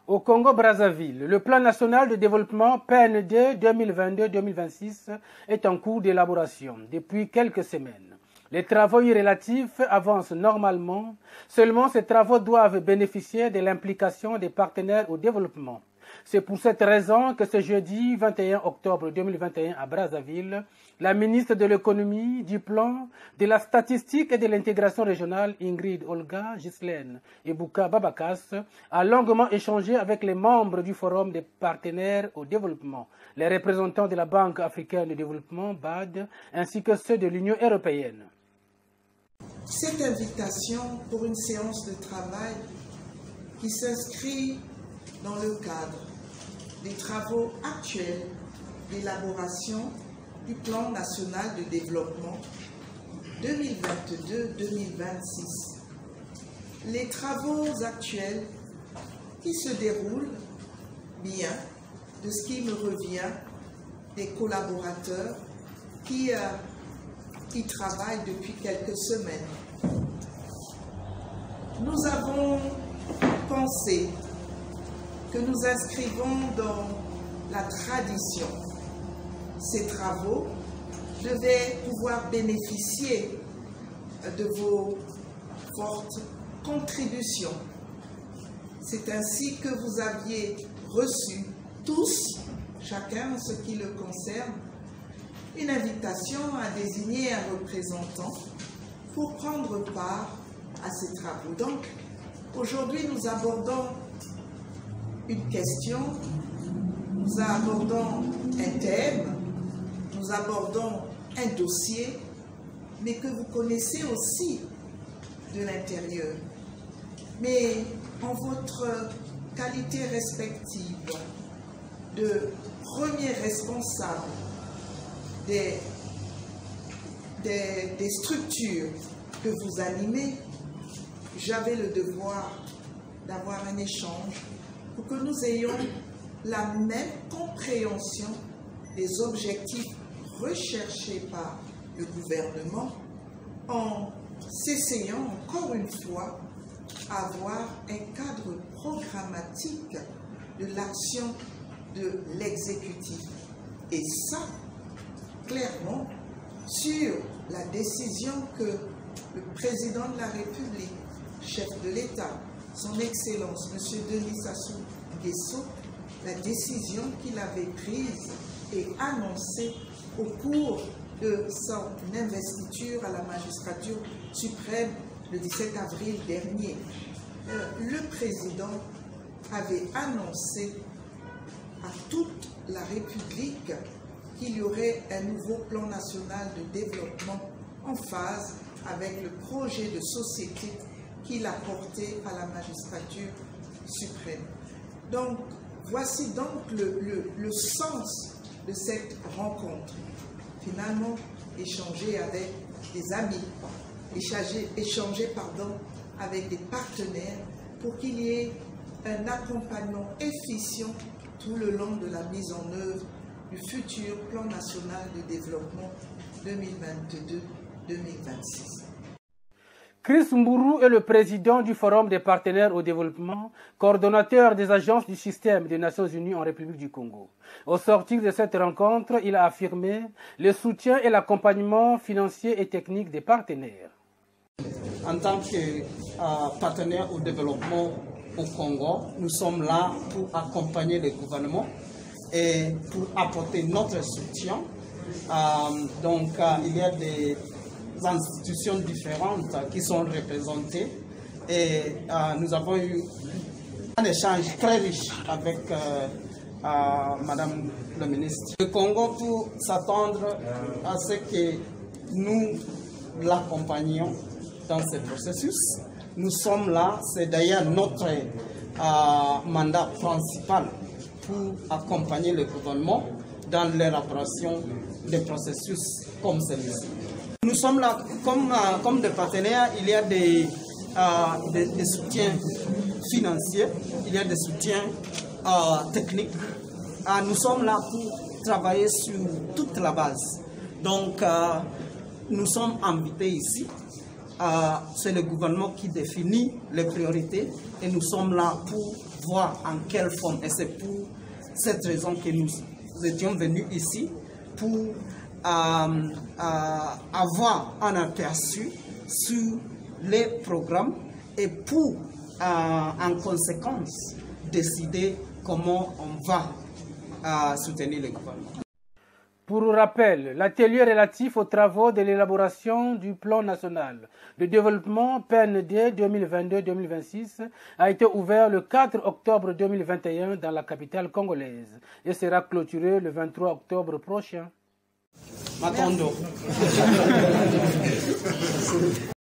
Au Congo-Brazzaville, le plan national de développement PND 2022-2026 est en cours d'élaboration depuis quelques semaines. Les travaux y relatifs avancent normalement, seulement ces travaux doivent bénéficier de l'implication des partenaires au développement. C'est pour cette raison que ce jeudi 21 octobre 2021 à Brazzaville, la ministre de l'économie, du plan, de la statistique et de l'intégration régionale, Ingrid Olga Ghislaine et Bouka Babakas, a longuement échangé avec les membres du Forum des partenaires au développement, les représentants de la Banque africaine de développement, BAD, ainsi que ceux de l'Union européenne. Cette invitation pour une séance de travail qui s'inscrit dans le cadre des travaux actuels d'élaboration du plan national de développement 2022-2026. Les travaux actuels qui se déroulent bien, de ce qui me revient, des collaborateurs qui travaillent depuis quelques semaines. Nous avons pensé que nous inscrivons dans la tradition. Ces travaux devaient pouvoir bénéficier de vos fortes contributions. C'est ainsi que vous aviez reçu tous, chacun en ce qui le concerne, une invitation à désigner un représentant pour prendre part à ces travaux. Donc, aujourd'hui, nous abordons une question, nous abordons un thème, nous abordons un dossier, mais que vous connaissez aussi de l'intérieur. Mais en votre qualité respective de premier responsable des structures que vous animez, j'avais le devoir d'avoir un échange pour que nous ayons la même compréhension des objectifs recherchés par le gouvernement en s'essayant encore une fois à avoir un cadre programmatique de l'action de l'exécutif. Et ça, clairement, sur la décision que le président de la République, chef de l'État, son Excellence, M. Denis Sassou Nguesso, la décision qu'il avait prise et annoncée au cours de son investiture à la magistrature suprême le 17 avril dernier. Le président avait annoncé à toute la République qu'il y aurait un nouveau plan national de développement en phase avec le projet de société qu'il a porté à la magistrature suprême. Donc, voici donc le sens de cette rencontre. Finalement, échanger avec des amis, échanger avec des partenaires pour qu'il y ait un accompagnement efficient tout le long de la mise en œuvre du futur plan national de développement 2022-2026. Chris Mburu est le président du Forum des partenaires au développement, coordonnateur des agences du système des Nations Unies en République du Congo. Au sortir de cette rencontre, il a affirmé le soutien et l'accompagnement financier et technique des partenaires. En tant que partenaire au développement au Congo, nous sommes là pour accompagner le gouvernement et pour apporter notre soutien. Il y a des institutions différentes qui sont représentées et nous avons eu un échange très riche avec Madame le ministre. Le Congo peut s'attendre à ce que nous l'accompagnions dans ce processus. Nous sommes là, c'est d'ailleurs notre mandat principal pour accompagner le gouvernement dans l'élaboration des processus comme celui-ci. Nous sommes là comme des partenaires, il y a des soutiens financiers, il y a des soutiens techniques. Nous sommes là pour travailler sur toute la base. Donc, nous sommes invités ici c'est le gouvernement qui définit les priorités et nous sommes là pour voir en quelle forme. Et c'est pour cette raison que nous étions venus ici pour avoir un aperçu sur les programmes et pour, en conséquence, décider comment on va soutenir le gouvernement. Pour rappel, l'atelier relatif aux travaux de l'élaboration du plan national de développement PND 2022-2026 a été ouvert le 4 octobre 2021 dans la capitale congolaise et sera clôturé le 23 octobre prochain. Matondo.